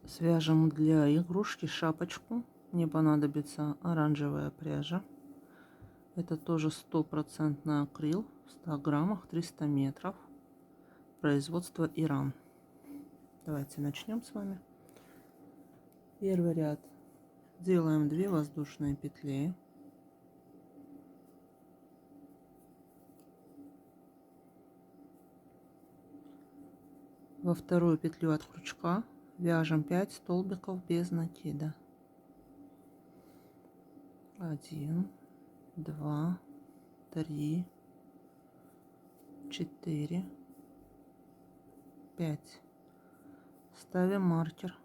Свяжем для игрушки шапочку. Мне понадобится оранжевая пряжа. Это тоже стопроцентный акрил в 100 граммах, 300 метров. Производство Иран. Давайте начнем с вами. Первый ряд. Делаем 2 воздушные петли. Во вторую петлю от крючка вяжем 5 столбиков без накида. 1, 2, 3, 4, 5. Ставим маркер.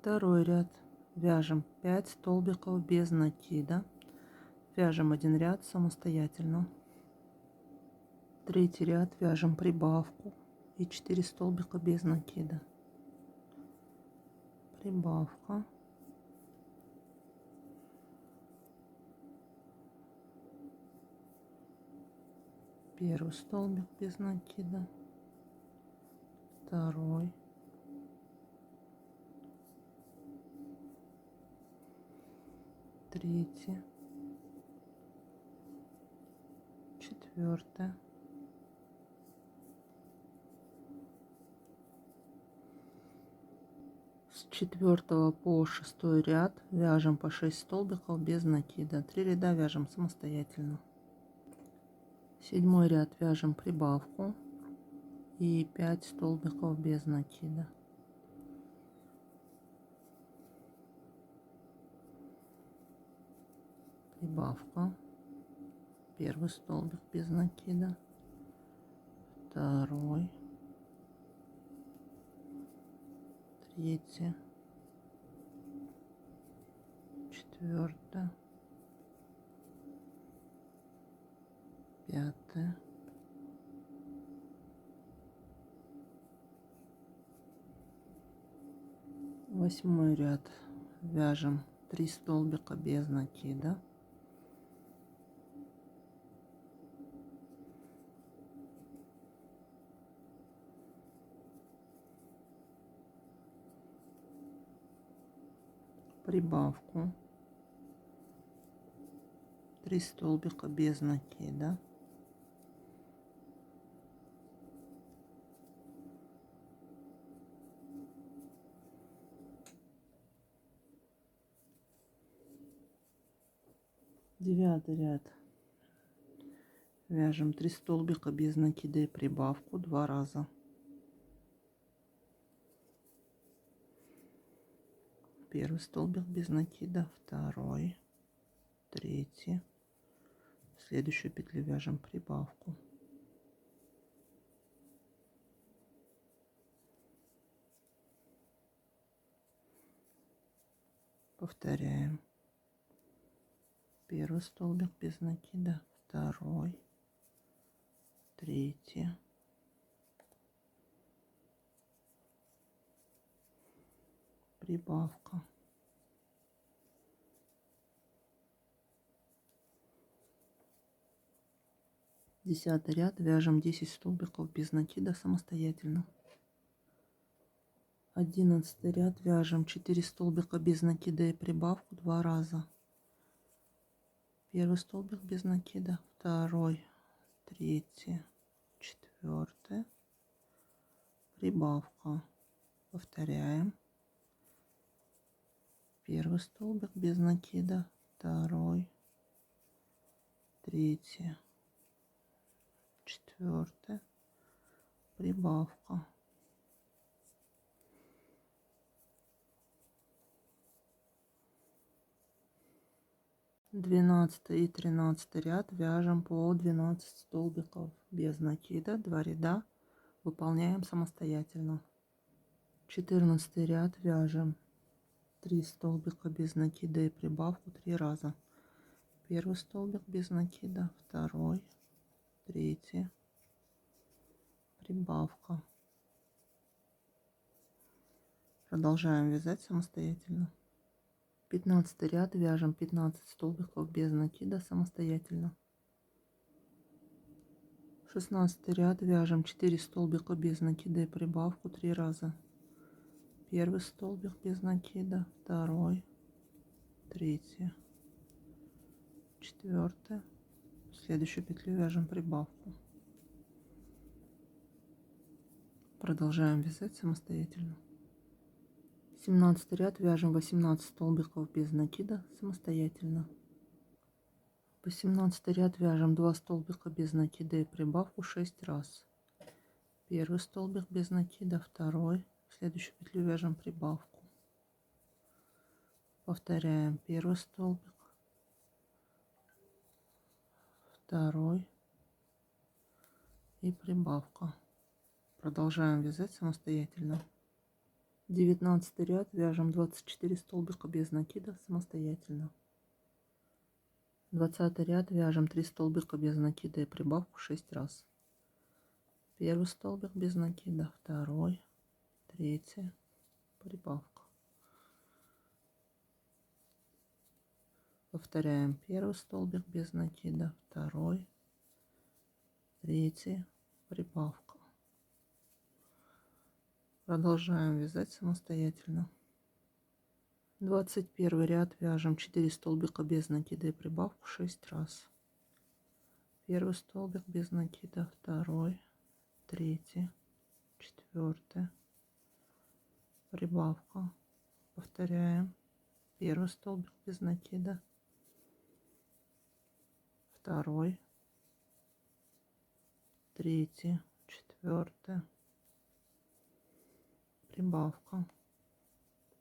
Второй ряд. Вяжем 5 столбиков без накида. Вяжем один ряд самостоятельно. Третий ряд вяжем прибавку и 4 столбика без накида. Прибавка. Первый столбик без накида. Второй. Третий. Четвертый. С 4 по 6 ряд вяжем по 6 столбиков без накида. 3 ряда вяжем самостоятельно. 7 ряд вяжем прибавку и 5 столбиков без накида. Прибавка. Первый столбик без накида. Второй. Третий. Четвертый. Пятый. Восьмой ряд вяжем 3 столбика без накида. Прибавку. 3 столбика без накида. Девятый ряд вяжем 3 столбика без накида и прибавку 2 раза. Первый столбик без накида, второй, третий. В следующую петлю вяжем прибавку. Повторяем. Первый столбик без накида, второй, третий, прибавка. Десятый ряд вяжем 10 столбиков без накида самостоятельно. 11 ряд вяжем 4 столбика без накида и прибавку 2 раза. Первый столбик без накида, второй, третий, четвертый, прибавка. Повторяем. Первый столбик без накида, второй, третий, четвертый, прибавка. 12 и 13 ряд вяжем по 12 столбиков без накида, 2 ряда выполняем самостоятельно. 14 ряд вяжем 3 столбика без накида и прибавку 3 раза. Первый столбик без накида, второй, третий, прибавка. Продолжаем вязать самостоятельно. 15 ряд вяжем 15 столбиков без накида самостоятельно. 16 ряд, вяжем 4 столбика без накида и прибавку 3 раза. Первый столбик без накида, второй, третий, четвертый. В следующую петлю вяжем прибавку. Продолжаем вязать самостоятельно. 17 ряд, вяжем 18 столбиков без накида самостоятельно. 18 ряд, вяжем 2 столбика без накида и прибавку 6 раз. Первый столбик без накида, второй. В следующую петлю вяжем прибавку. Повторяем первый столбик, второй и прибавка. Продолжаем вязать самостоятельно. 19 ряд, вяжем 24 столбика без накида самостоятельно. 20 ряд, вяжем 3 столбика без накида и прибавку 6 раз. Первый столбик без накида, второй, третий, прибавка. Повторяем первый столбик без накида, второй, третий, прибавка. Продолжаем вязать самостоятельно. 21 ряд, вяжем 4 столбика без накида и прибавку 6 раз. Первый столбик без накида, второй, третий, четвертый, прибавка. Повторяем первый столбик без накида, второй, третий, четвертый, прибавка.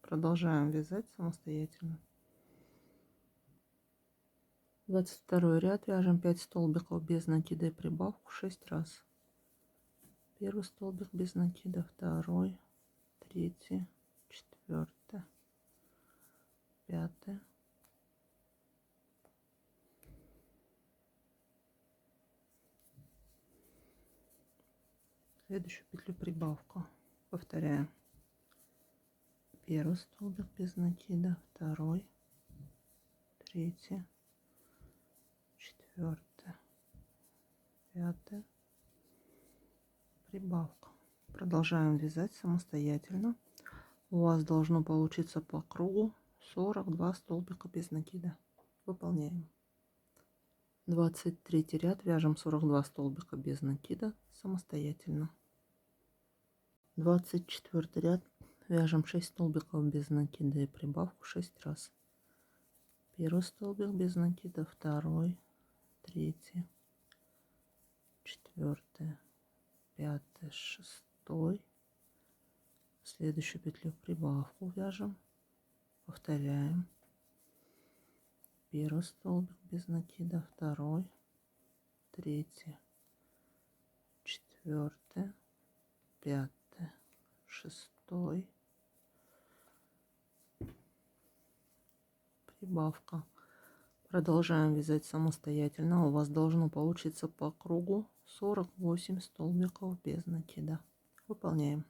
Продолжаем вязать самостоятельно. 22 ряд, вяжем 5 столбиков без накида и прибавку 6 раз. Первый столбик без накида, второй, третий, четвертый, пятый. Следующую петлю прибавка. Повторяем. Первый столбик без накида, второй, третий, четвертый, пятый, прибавка. Продолжаем вязать самостоятельно. У вас должно получиться по кругу 42 столбика без накида. Выполняем. 23 ряд, вяжем 42 столбика без накида самостоятельно. 24 ряд, вяжем 6 столбиков без накида и прибавку 6 раз. Первый столбик без накида, второй, третий, четвертый, пятый, шестой. В следующую петлю прибавку вяжем. Повторяем. Первый столбик без накида, второй, третий, четвертый, пятый, шестой, прибавка. Продолжаем вязать самостоятельно. У вас должно получиться по кругу 48 столбиков без накида. Выполняем.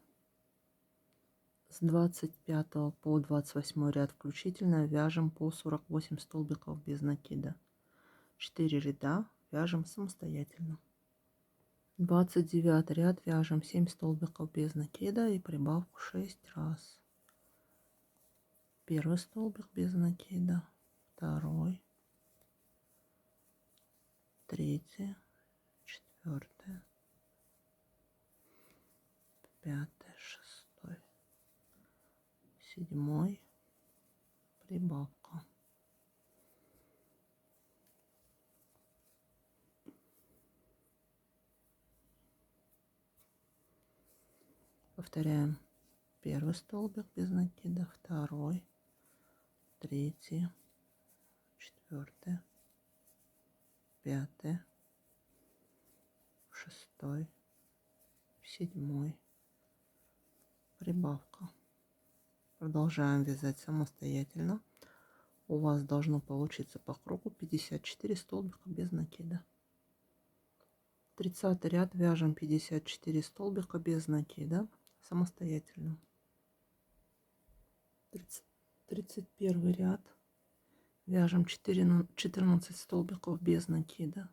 С 25 по 28 ряд включительно вяжем по 48 столбиков без накида. 4 ряда вяжем самостоятельно. 29 ряд, вяжем 7 столбиков без накида и прибавку 6 раз. Первый столбик без накида, второй, третий, четвертый, пятый, шестой, седьмой, прибавка. Повторяем. Первый столбик без накида, второй, третий, четвертый, пятый, шестой, седьмой, прибавка. Продолжаем вязать самостоятельно. У вас должно получиться по кругу 54 столбика без накида. 30 ряд, вяжем 54 столбика без накида самостоятельно. 31 ряд, вяжем 14 столбиков без накида.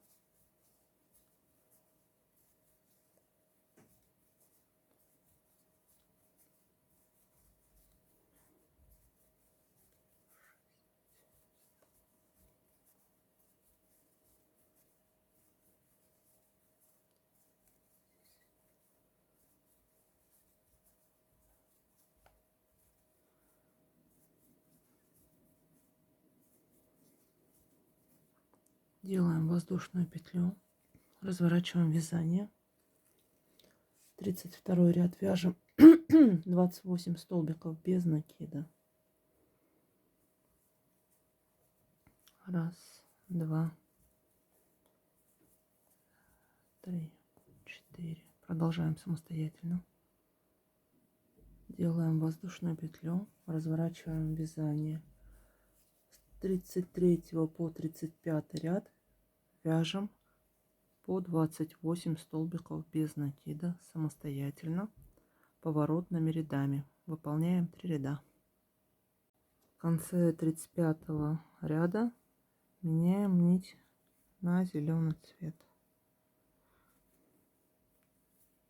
Делаем воздушную петлю, разворачиваем вязание. 32 ряд вяжем 28 столбиков без накида. Раз, два, три, четыре. Продолжаем самостоятельно. Делаем воздушную петлю, разворачиваем вязание. С 33 по 35 ряд вяжем по 28 столбиков без накида самостоятельно поворотными рядами. Выполняем 3 ряда. В конце 35 ряда меняем нить на зеленый цвет.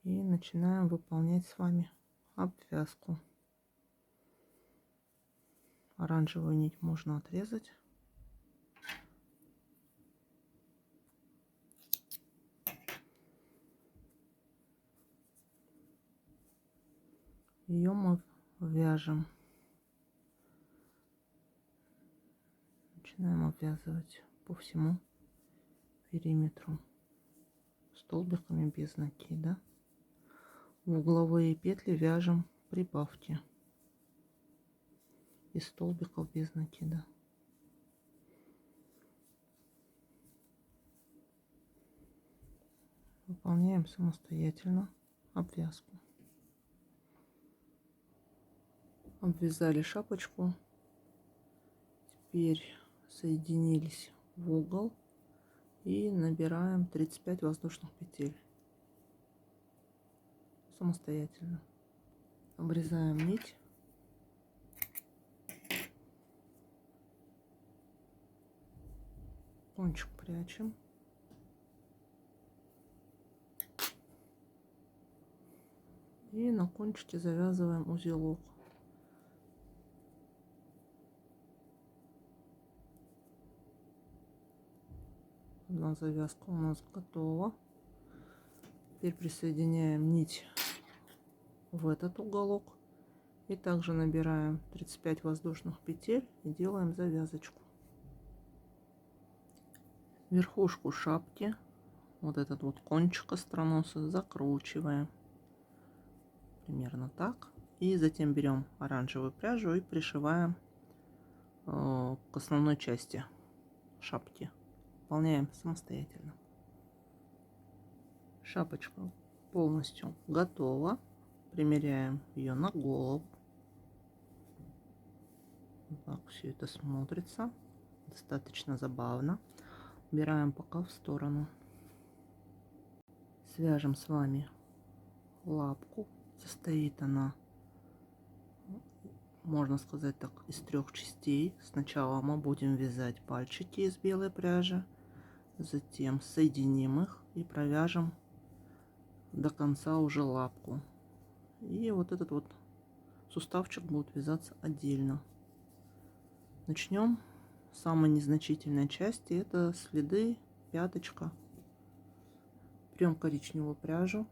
И начинаем выполнять с вами обвязку. Оранжевую нить можно отрезать. Ее мы вяжем. Начинаем обвязывать по всему периметру столбиками без накида. В угловые петли вяжем прибавки из столбиков без накида. Выполняем самостоятельно обвязку. Обвязали шапочку. Теперь соединились в угол и набираем 35 воздушных петель самостоятельно. Обрезаем нить. Кончик прячем. И на кончике завязываем узелок. Одна завязка у нас готова. Теперь присоединяем нить в этот уголок. И также набираем 35 воздушных петель и делаем завязочку. Верхушку шапки, вот этот вот кончик остроноса, закручиваем. Примерно так. И затем берем оранжевую пряжу и пришиваем к основной части шапки. Выполняем самостоятельно. Шапочка полностью готова. Примеряем ее на голову. Вот так все это смотрится. Достаточно забавно. Убираем пока в сторону. Свяжем с вами лапку. Состоит она, можно сказать так, из 3 частей. Сначала мы будем вязать пальчики из белой пряжи. Затем соединим их и провяжем до конца уже лапку. И вот этот вот суставчик будет вязаться отдельно. Начнем с самой незначительной части. Это следы, пяточка. Берем коричневую пряжу.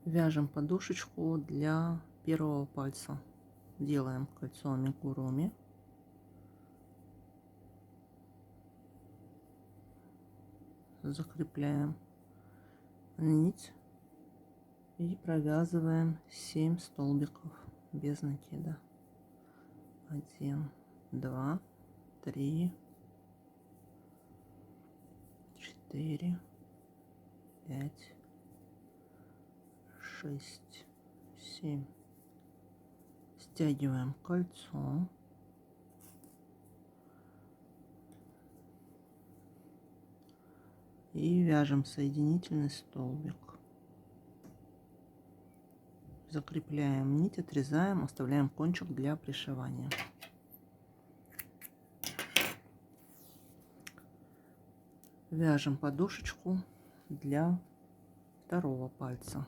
Вяжем подушечку для первого пальца. Делаем кольцо амигуруми. Закрепляем нить и провязываем 7 столбиков без накида. 1, 2, 3, 4, 5, 6, 7. Стягиваем кольцо. И вяжем соединительный столбик. Закрепляем нить, отрезаем, оставляем кончик для пришивания. Вяжем подушечку для второго пальца.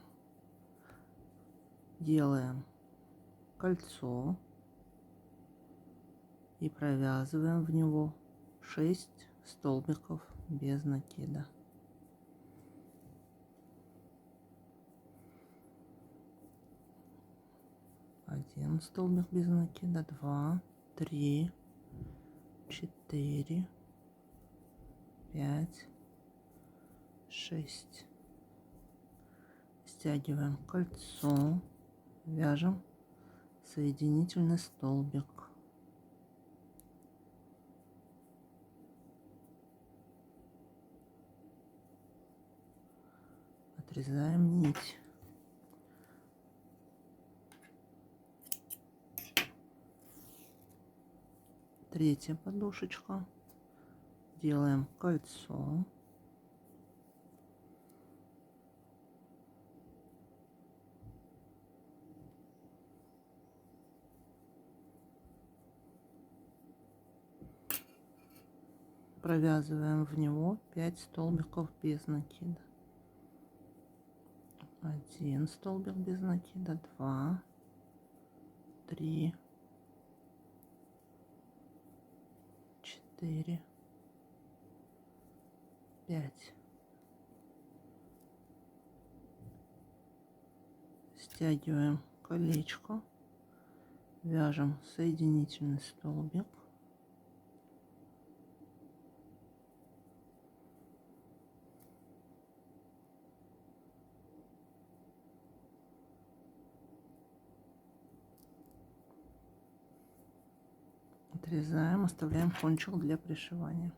Делаем кольцо и провязываем в него 6 столбиков без накида. 1 столбик без накида, 2, 3, 4, 5, 6. Стягиваем кольцо, вяжем соединительный столбик. Отрезаем нить. Третья подушечка. Делаем кольцо. Провязываем в него 5 столбиков без накида. 1 столбик без накида, 2, 3, 4, 5. Стягиваем колечко, вяжем соединительный столбик. Отрезаем, оставляем кончик для пришивания.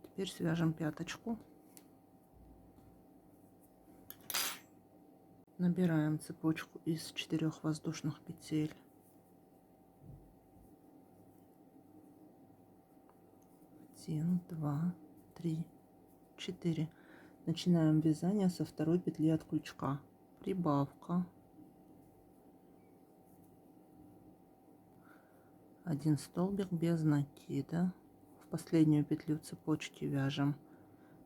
Теперь свяжем пяточку. Набираем цепочку из 4 воздушных петель. 1, 2, 3, 4. Начинаем вязание со второй петли от крючка. Прибавка. 1 столбик без накида. В последнюю петлю цепочки вяжем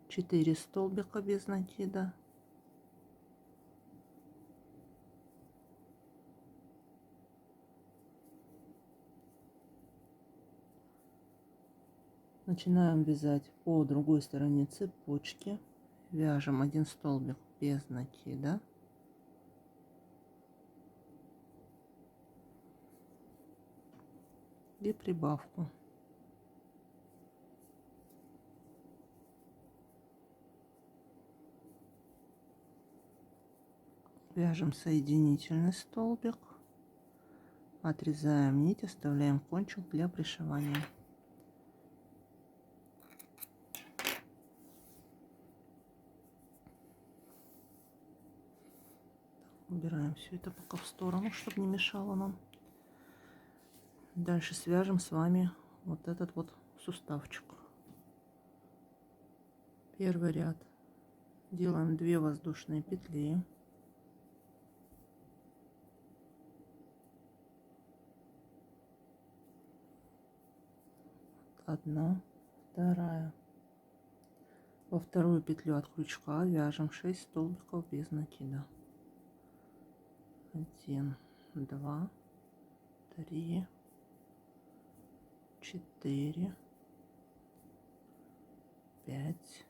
4 столбика без накида. Начинаем вязать по другой стороне цепочки. Вяжем 1 столбик без накида. И прибавку. Вяжем соединительный столбик. Отрезаем нить, оставляем кончик для пришивания. Убираем все это пока в сторону, чтобы не мешало нам. Дальше свяжем с вами вот этот вот суставчик. Первый ряд делаем 2 воздушные петли. Одна, вторая. Во вторую петлю от крючка вяжем 6 столбиков без накида. 1, 2, 3, 4, 5,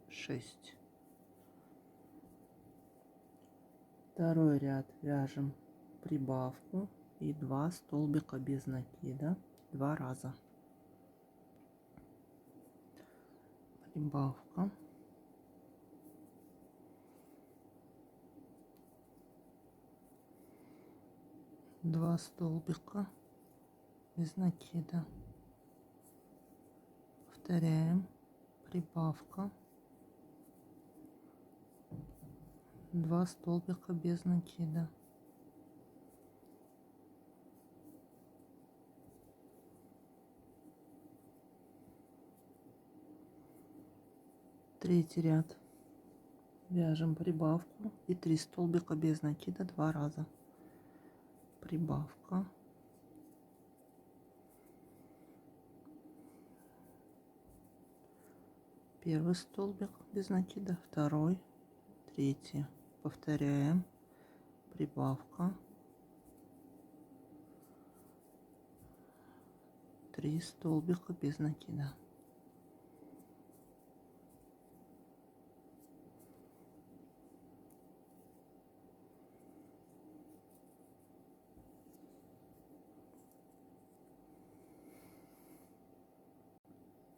6. Второй ряд вяжем прибавку и 2 столбика без накида 2 раза. Прибавка. Два столбика без накида. Повторяем. Прибавка. 2 столбика без накида. Третий ряд вяжем прибавку и 3 столбика без накида 2 раза. Прибавка. Первый столбик без накида, второй, третий. Повторяем. Прибавка. 3 столбика без накида.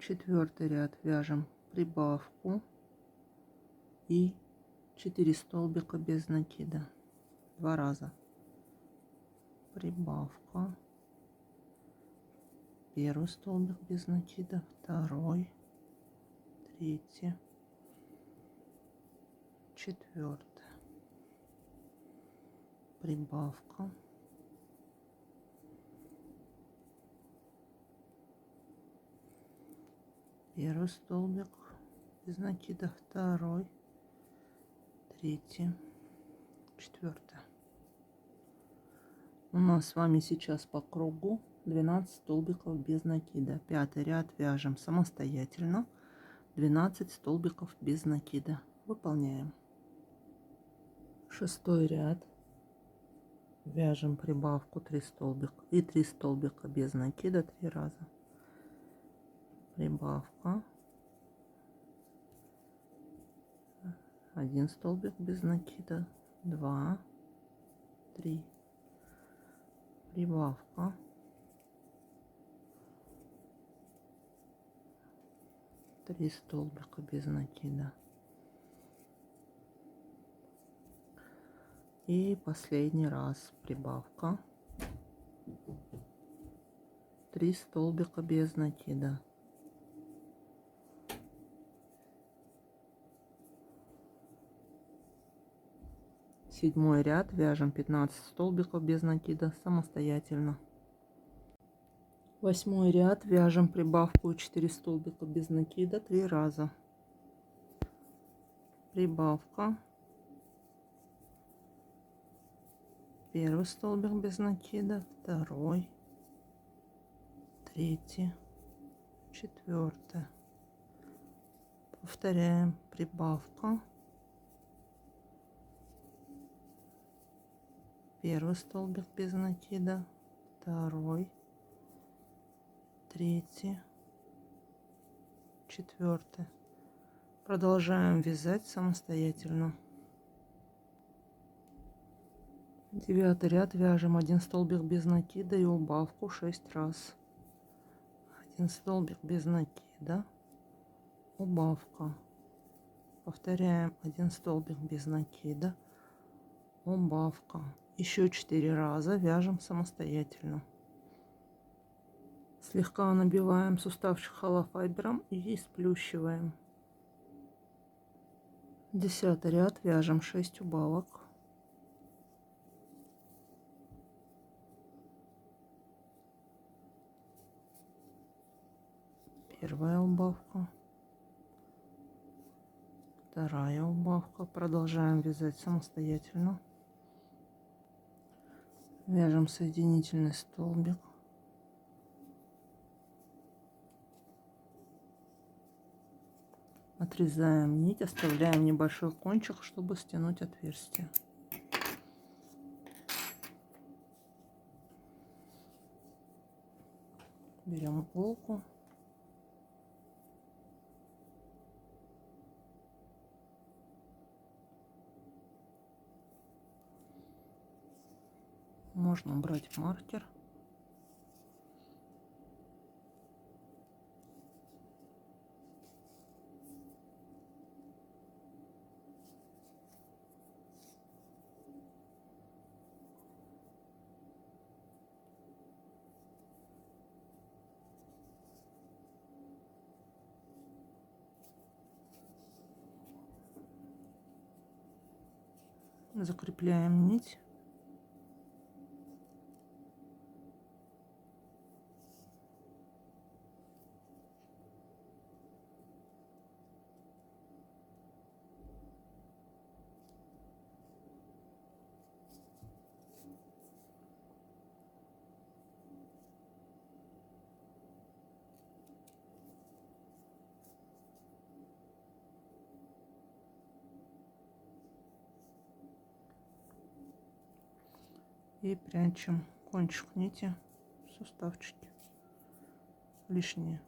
4 ряд вяжем прибавку и 4 столбика без накида. 2 раза. Прибавка. Первый столбик без накида, второй, третий, четвертый. Прибавка. Первый столбик без накида, второй, третий, четвертый. У нас с вами сейчас по кругу 12 столбиков без накида. 5 ряд вяжем самостоятельно. 12 столбиков без накида. Выполняем. 6 ряд вяжем прибавку 3 столбика и 3 столбика без накида 3 раза. Прибавка. 1 столбик без накида, 2, 3. Прибавка. 3 столбика без накида. И последний раз прибавка. 3 столбика без накида. Седьмой ряд вяжем 15 столбиков без накида самостоятельно. 8 ряд вяжем прибавку 4 столбика без накида 3 раза. Прибавка. Первый столбик без накида, второй, третий, четвертый. Повторяем. Прибавка. Первый столбик без накида, второй, третий, четвертый. Продолжаем вязать самостоятельно. 9 ряд вяжем 1 столбик без накида и убавку 6 раз. 1 столбик без накида, убавка. Повторяем. 1 столбик без накида, убавка. Еще 4 раза вяжем самостоятельно. Слегка набиваем суставчик холофайбером и сплющиваем. 10 ряд вяжем 6 убавок. Первая убавка, вторая убавка. Продолжаем вязать самостоятельно. Вяжем соединительный столбик. Отрезаем нить, оставляем небольшой кончик, чтобы стянуть отверстие. Берем иголку. Можно брать маркер. Закрепляем нить. И прячем кончик нити в суставчике. Лишнее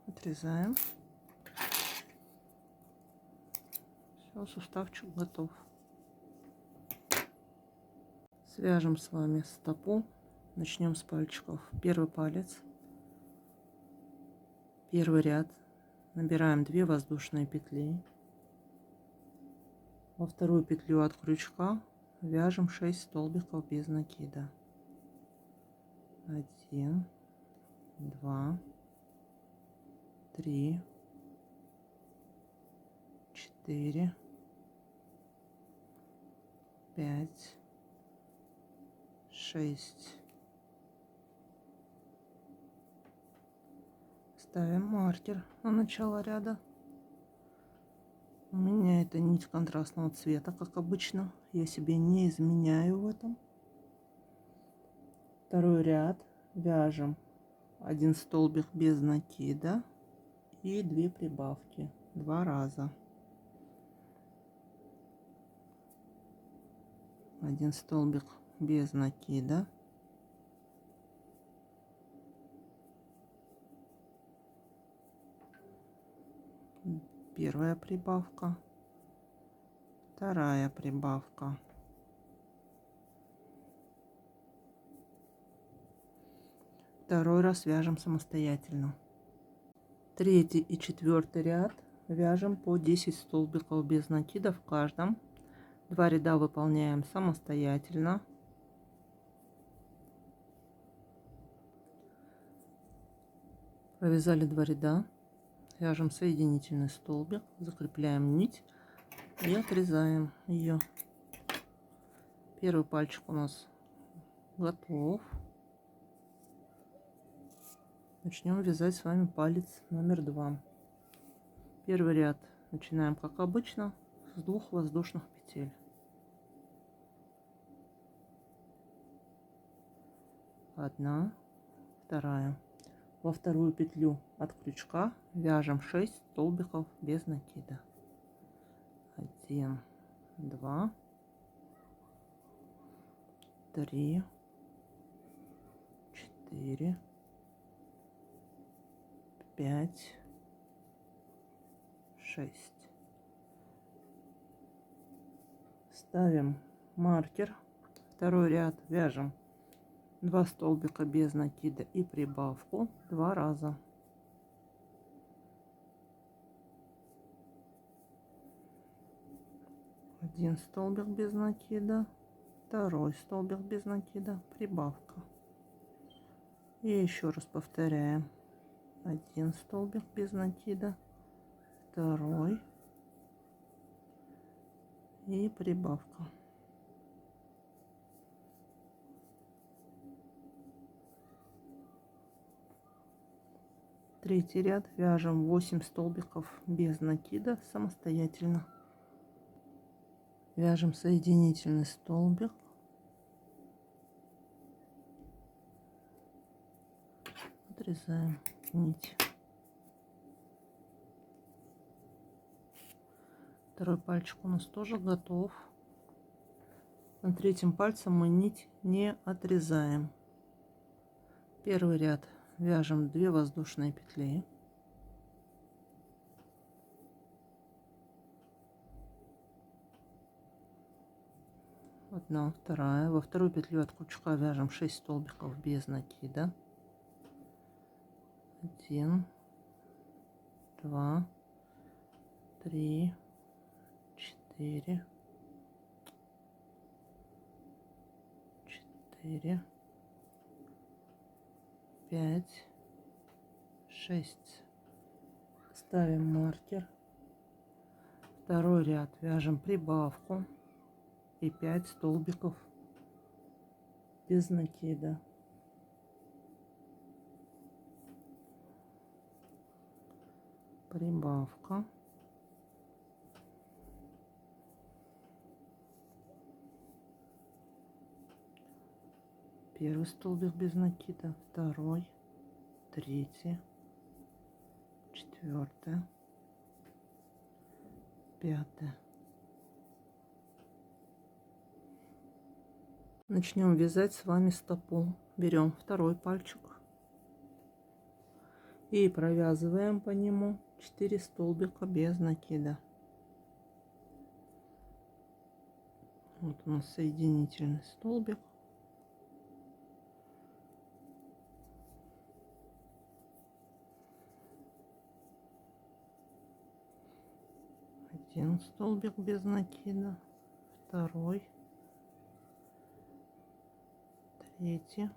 отрезаем. Все, суставчик готов. Свяжем с вами стопу. Начнем с пальчиков. Первый палец, первый ряд Набираем 2 воздушные петли. Во вторую петлю от крючка вяжем 6 столбиков без накида. 1, 2, 3, 4, 5, 6. Ставим маркер на начало ряда. У меня это нить контрастного цвета, как обычно. Я себе не изменяю в этом. Второй ряд вяжем 1 столбик без накида и 2 прибавки 2 раза. 1 столбик без накида. Первая прибавка, вторая прибавка. Второй раз вяжем самостоятельно. Третий и четвертый ряд вяжем по 10 столбиков без накида в каждом. 2 ряда выполняем самостоятельно. Провязали 2 ряда. Вяжем соединительный столбик, закрепляем нить и отрезаем ее. Первый пальчик у нас готов. Начнем вязать с вами палец номер 2. Первый ряд начинаем как обычно с 2 воздушных петель. 1, 2. Во вторую петлю от крючка вяжем 6 столбиков без накида. 1, 2, 3, 4, 5, 6. Ставим маркер. Второй ряд вяжем 2 столбика без накида и прибавку 2 раза. Один столбик без накида, второй столбик без накида, прибавка. И еще раз повторяем. 1 столбик без накида, второй и прибавка. Третий ряд вяжем 8 столбиков без накида самостоятельно. Вяжем соединительный столбик, отрезаем нить. Второй пальчик у нас тоже готов. На третьем пальце мы нить не отрезаем. Первый ряд вяжем 2 воздушные петли. Одна, вторая. Во вторую петлю от крючка вяжем 6 столбиков без накида. 1, 2, 3, 4, 4, 5, 6. Ставим маркер. Второй ряд вяжем прибавку и 5 столбиков без накида. Прибавка. Первый столбик без накида, второй, третий, четвертый, пятый. Начнем вязать с вами стопу. Берем второй пальчик и провязываем по нему 4 столбика без накида. Вот у нас соединительный столбик. один столбик без накида, второй, третий,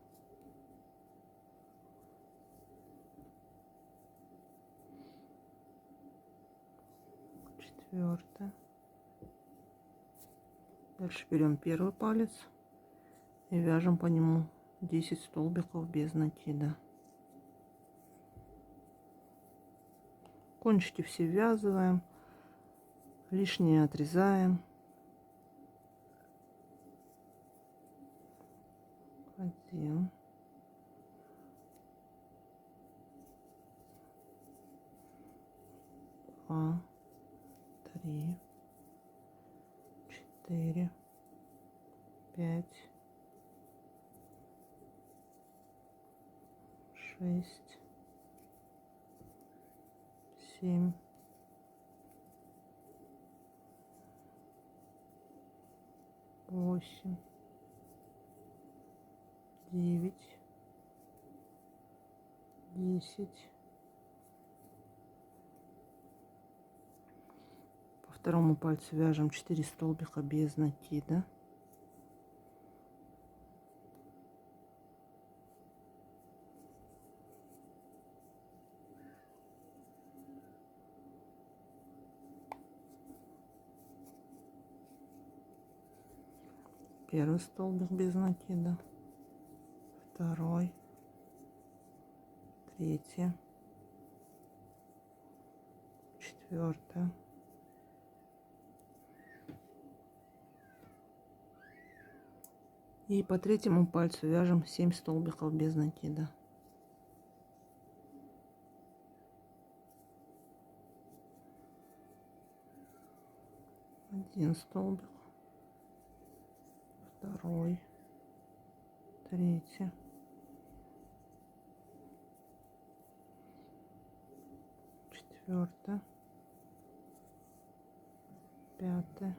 четвертый. Дальше берем первый палец и вяжем по нему 10 столбиков без накида. Кончики все ввязываем, лишнее отрезаем. 1, 2, 3, 4, 5, 6, 7, 8, 9, 10. По второму пальцу вяжем 4 столбика без накида. Первый столбик без накида, второй, третий, четвертый, и по третьему пальцу вяжем 7 столбиков без накида. Один столбик, второй, третий, четвертый, пятый,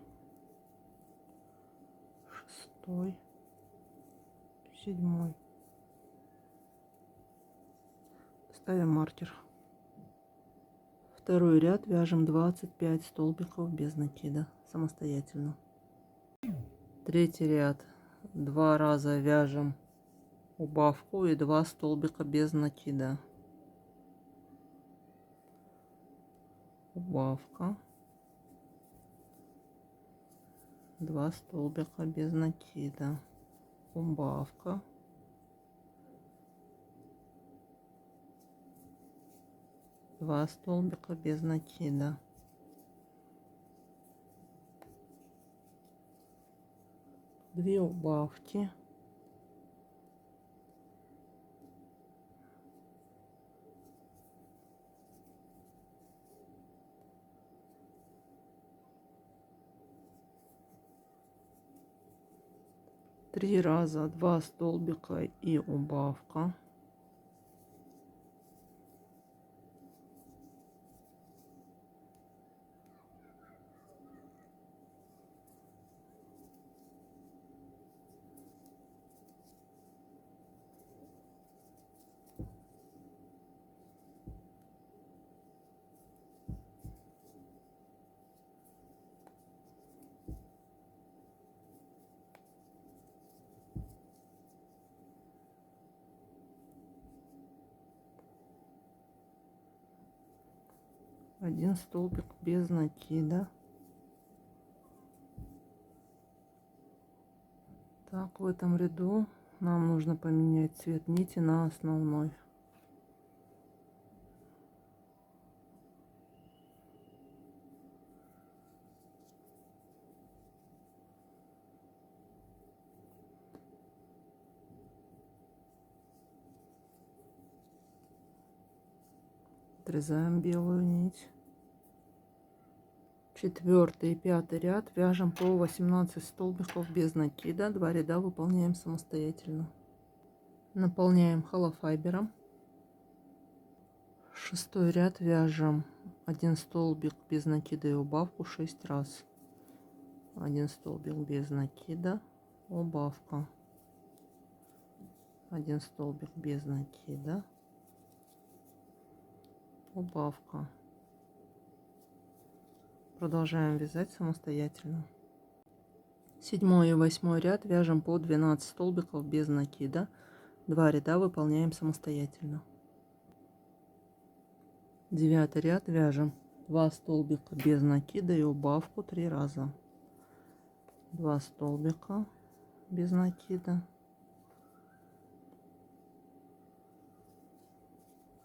шестой, седьмой. Ставим маркер. Второй ряд вяжем 25 столбиков без накида самостоятельно. Третий ряд 2 раза вяжем убавку и 2 столбика без накида. Убавка, 2 столбика без накида, убавка, 2 столбика без накида, две убавки, три раза 2 столбика и убавка, один столбик без накида. Так, в этом ряду нам нужно поменять цвет нити на основной. Отрезаем белую нить. Четвертый и пятый ряд вяжем по 18 столбиков без накида. 2 ряда выполняем самостоятельно. Наполняем холофайбером. Шестой ряд вяжем 1 столбик без накида и убавку 6 раз. 1 столбик без накида, убавка, 1 столбик без накида, убавка, Продолжаем вязать самостоятельно. 7 и 8 ряд вяжем по 12 столбиков без накида. 2 ряда выполняем самостоятельно. 9 ряд вяжем 2 столбика без накида и убавку 3 раза. 2 столбика без накида,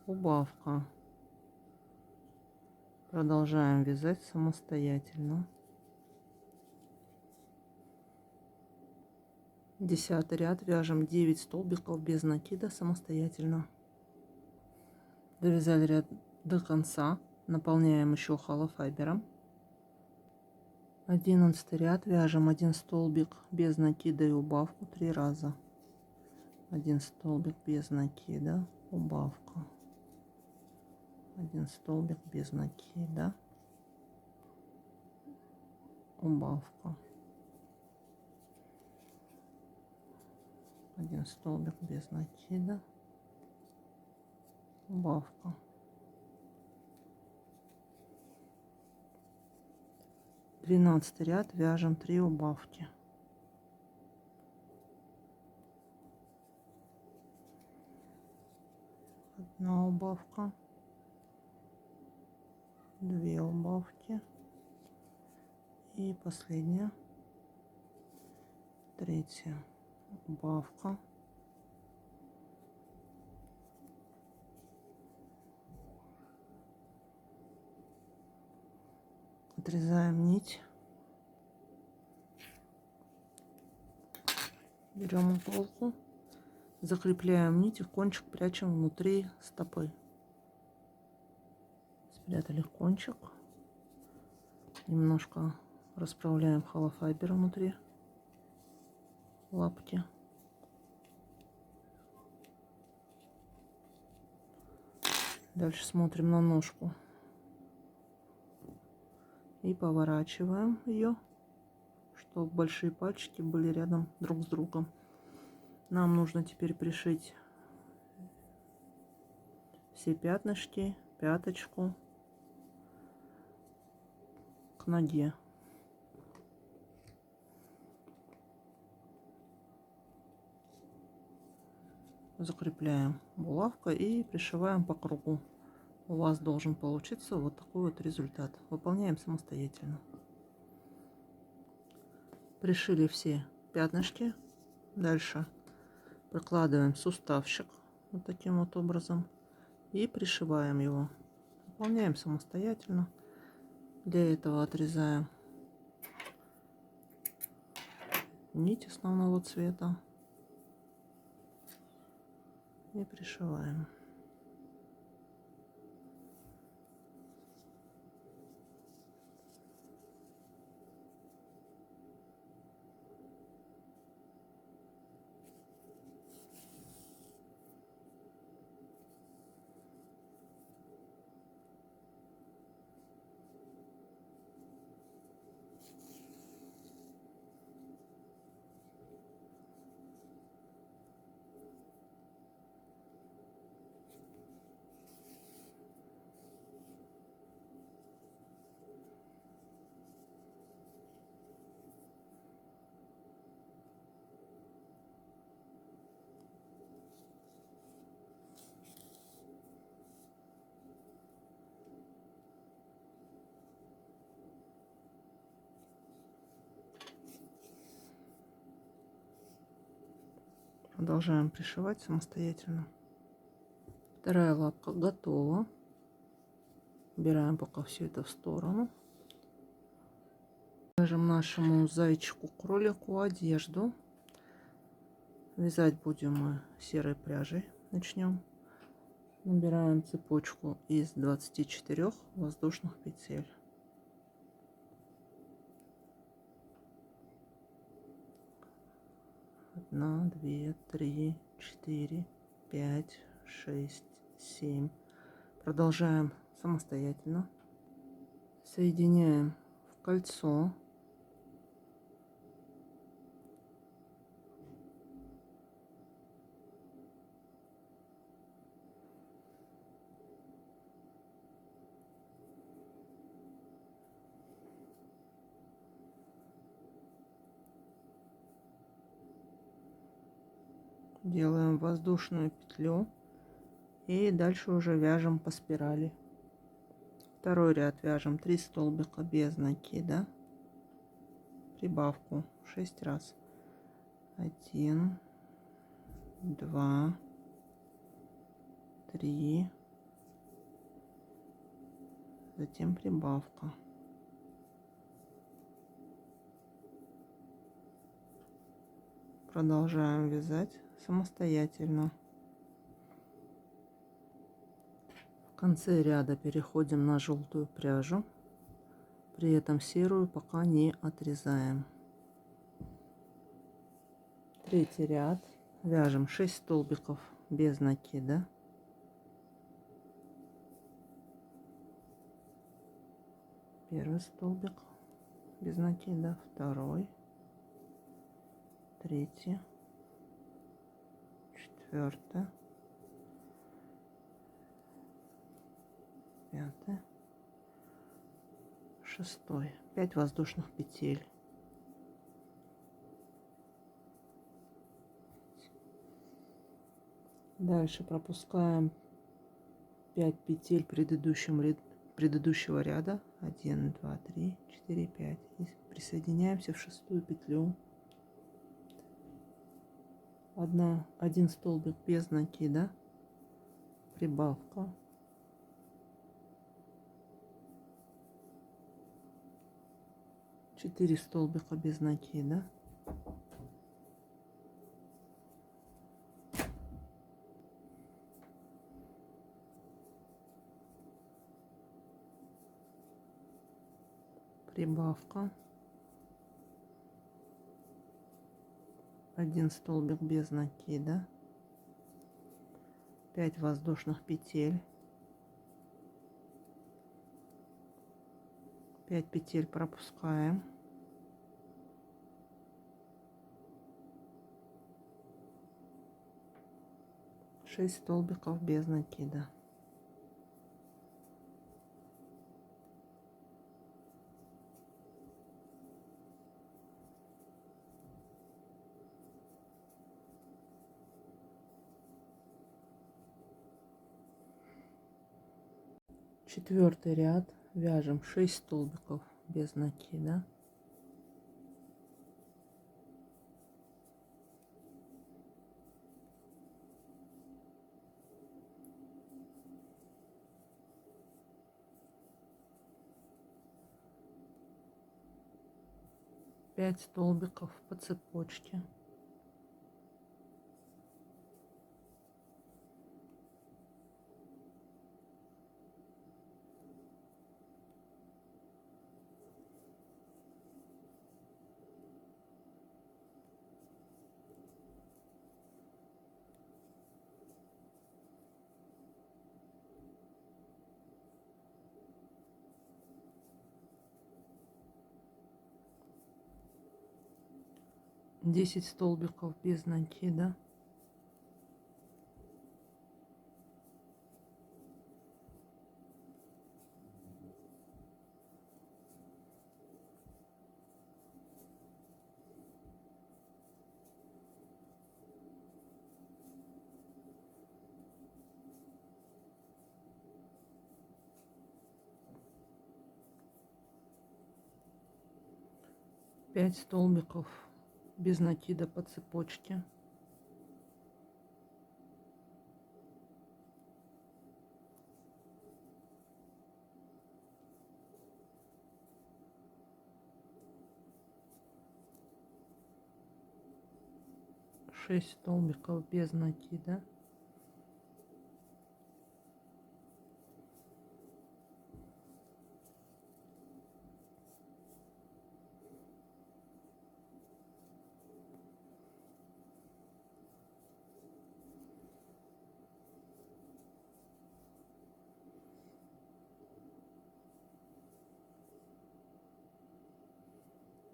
убавка. Продолжаем вязать самостоятельно. 10 ряд вяжем 9 столбиков без накида самостоятельно. Довязали ряд до конца, наполняем еще холофайбером. 11 ряд вяжем 1 столбик без накида и убавку 3 раза. 1 столбик без накида, убавка. 1 столбик без накида, убавка. 1 столбик без накида, убавка. 12 ряд вяжем 3 убавки. 1 убавка, 2 убавки и последняя, 3-я убавка. Отрезаем нить, берем иголку, закрепляем нить и кончик прячем внутри стопы. Спрятали кончик, немножко расправляем холофайбер внутри лапки. Дальше смотрим на ножку и поворачиваем ее, чтобы большие пальчики были рядом друг с другом. Нам нужно теперь пришить все пятнышки, пяточку к ноге. Закрепляем булавкой и пришиваем по кругу. У вас должен получиться вот такой вот результат. Выполняем самостоятельно. Пришили все пятнышки. Дальше прикладываем суставчик вот таким вот образом и пришиваем его. Выполняем самостоятельно. Для этого отрезаем нить основного цвета и пришиваем. Продолжаем пришивать самостоятельно. Вторая лапка готова. Убираем пока все это в сторону. Вяжем нашему зайчику-кролику одежду. Вязать будем мы серой пряжей. Начнем. Набираем цепочку из 24 воздушных петель. 1, 2, 3, 4, 5, 6, 7. Продолжаем самостоятельно. Соединяем в кольцо. делаем воздушную петлю и дальше уже вяжем по спирали. Второй ряд вяжем 3 столбика без накида, прибавку 6 раз. 1, 2, 3, затем прибавка. Продолжаем вязать самостоятельно. В конце ряда переходим на желтую пряжу, при этом серую пока не отрезаем. Третий ряд вяжем 6 столбиков без накида, первый столбик без накида, второй, третий, четвертый, пятый, шестой. 5 воздушных петель. Дальше пропускаем 5 петель предыдущего ряда. 1, 2, 3, 4, 5. И присоединяемся в шестую петлю. Один столбик без накида, прибавка. Четыре столбика без накида, прибавка, один столбик без накида, 5 воздушных петель, 5 петель пропускаем, шесть столбиков без накида. Четвертый ряд вяжем 6 столбиков без накида, пять столбиков по цепочке, десять столбиков без накида, пять столбиков без накида по цепочке, шесть столбиков без накида,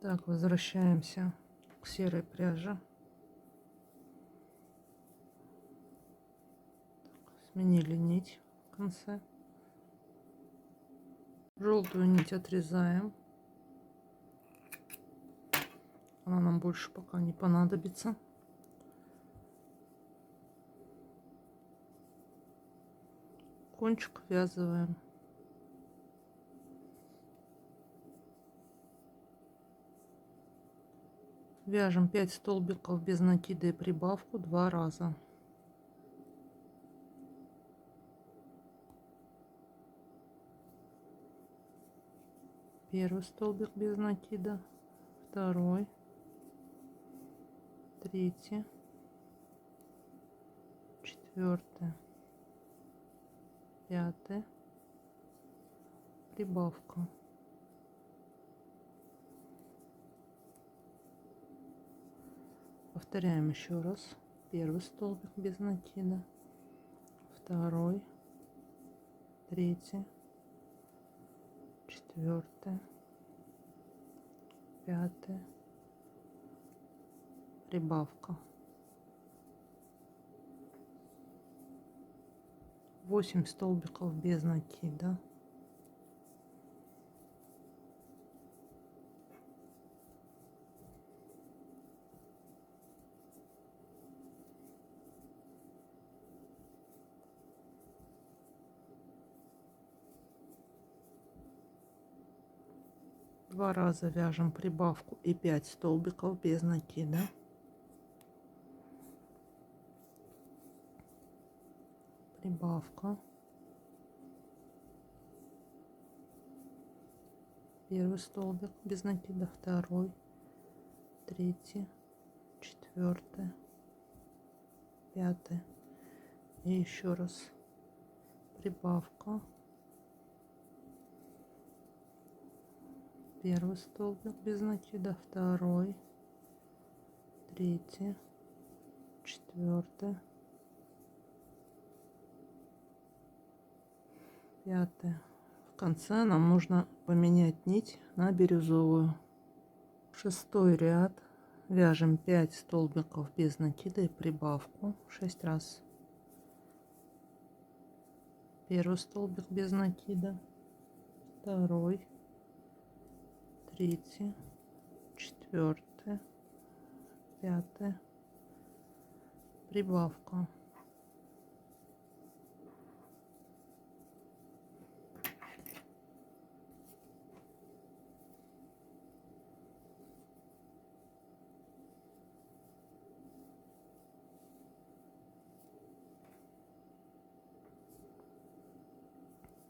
так, возвращаемся к серой пряже. Сменили нить в конце. Желтую нить отрезаем. Она нам больше пока не понадобится. кончик ввязываем. Вяжем 5 столбиков без накида и прибавку 2 раза. Первый столбик без накида, второй, третий, четвертый, пятый, прибавка. Повторяем еще раз. Первый столбик без накида, второй, третий, четвертый, пятый, прибавка. 8 столбиков без накида. Два раза вяжем прибавку и 5 столбиков без накида. Прибавка. Первый столбик без накида, второй, третий, четвертый, пятый. И еще раз прибавка. Первый столбик без накида, второй, третий, четвертый, пятый. В конце нам нужно поменять нить на бирюзовую. Шестой ряд. Вяжем 5 столбиков без накида и прибавку 6 раз. Первый столбик без накида, второй, третий, четвертый, пятый, прибавка.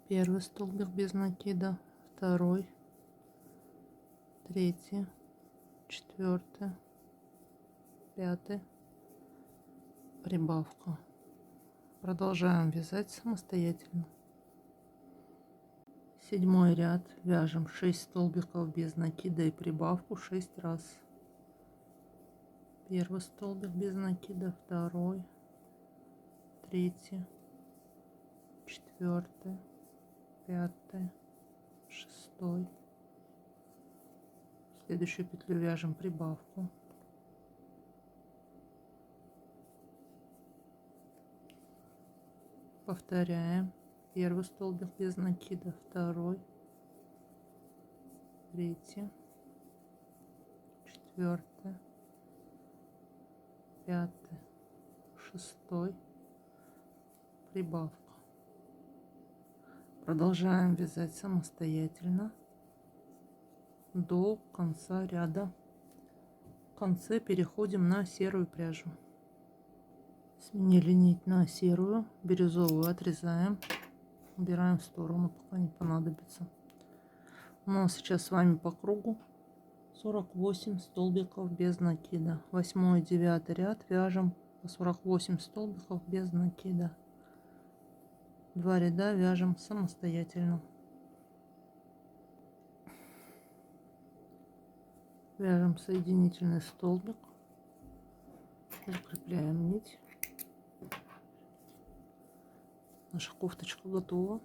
Первый столбик без накида, второй, третий, четвертый, пятый, прибавка. Продолжаем вязать самостоятельно. Седьмой ряд. Вяжем 6 столбиков без накида и прибавку 6 раз. Первый столбик без накида, второй, третий, четвертый, пятый, шестой. В следующую петлю вяжем прибавку. Повторяем. Первый столбик без накида, второй, третий, четвертый, пятый, шестой, прибавка. Продолжаем вязать самостоятельно до конца ряда. В конце переходим на серую пряжу. Сменили нить на серую, бирюзовую отрезаем, убираем в сторону, пока не понадобится. У нас сейчас с вами по кругу 48 столбиков без накида. 8 и 9 ряд вяжем по 48 столбиков без накида. 2 ряда вяжем самостоятельно. Вяжем соединительный столбик, закрепляем нить. Наша кофточка готова.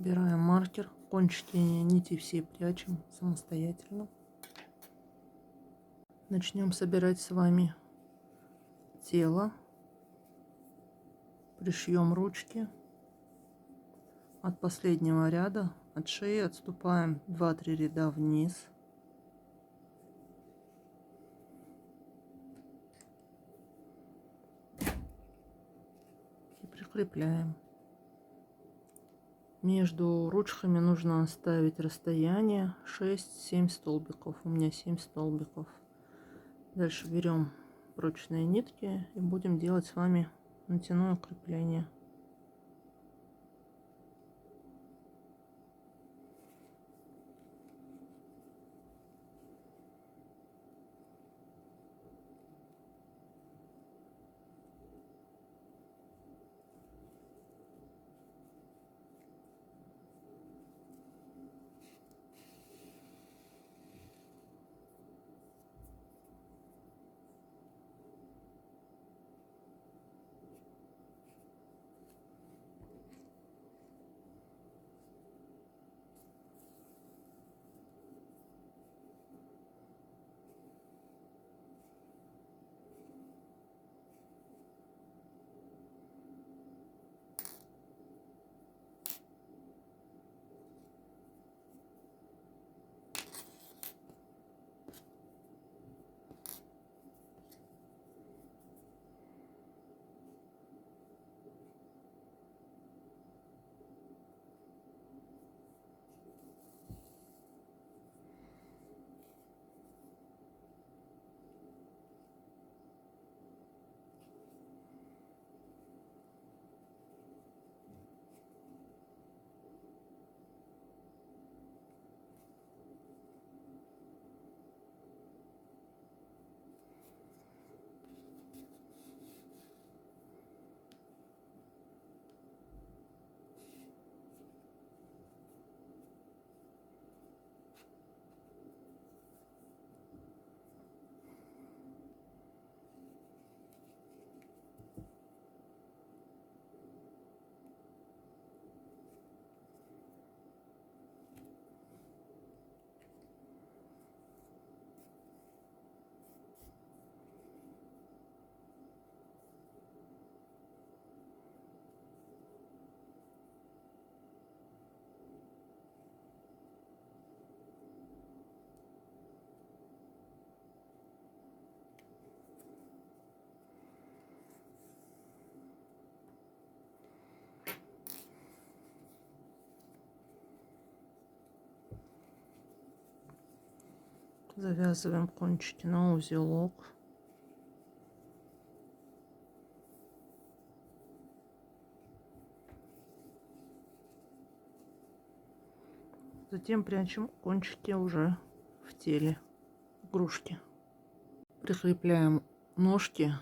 Убираем маркер, кончики нити все прячем самостоятельно. Начнем собирать с вами тело. Пришьем ручки. От последнего ряда, от шеи отступаем 2-3 ряда вниз. И прикрепляем. Между ручками нужно оставить расстояние 6-7 столбиков. У меня 7 столбиков. Дальше берем прочные нитки и будем делать с вами натяное крепление. Завязываем кончики на узелок. Затем прячем кончики уже в теле игрушки. Прикрепляем ножки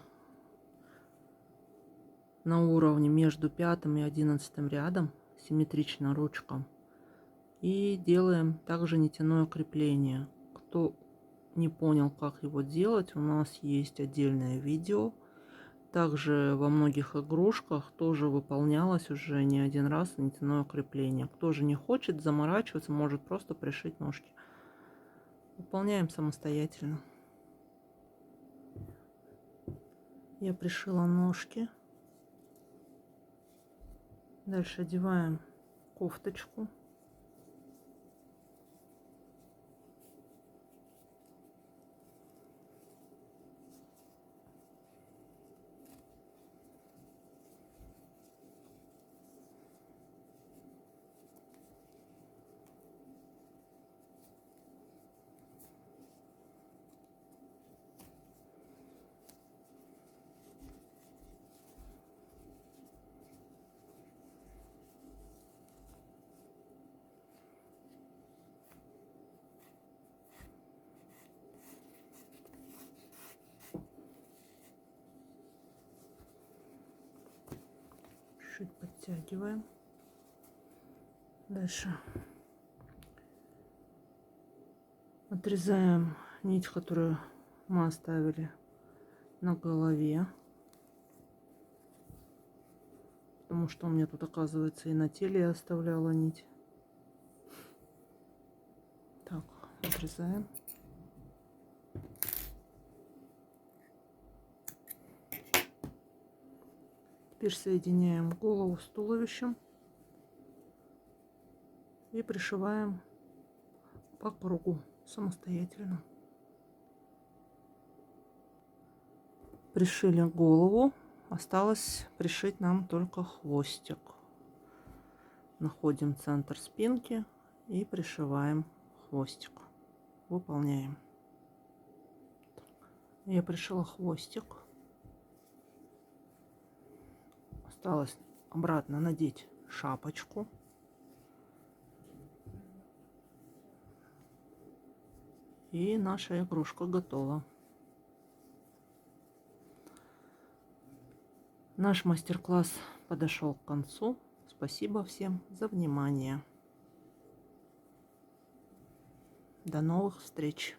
на уровне между 5 и 11 рядом, симметрично ручкам. И делаем также нитяное крепление. Кто не понял, как его делать, у нас есть отдельное видео. Также во многих игрушках тоже выполнялось уже не один раз нитяное крепление. Кто же не хочет заморачиваться, может просто пришить ножки. Выполняем самостоятельно. Я пришила ножки. Дальше одеваем кофточку. Чуть подтягиваем. Дальше отрезаем нить, которую мы оставили на голове, потому что у меня тут, оказывается, и на теле я оставляла нить. Так, отрезаем. Теперь соединяем голову с туловищем и пришиваем по кругу самостоятельно. Пришили голову, осталось пришить нам только хвостик. Находим центр спинки и пришиваем хвостик. Выполняем. Я пришила хвостик. Осталось обратно надеть шапочку. И наша игрушка готова. Наш мастер-класс подошел к концу. Спасибо всем за внимание. До новых встреч!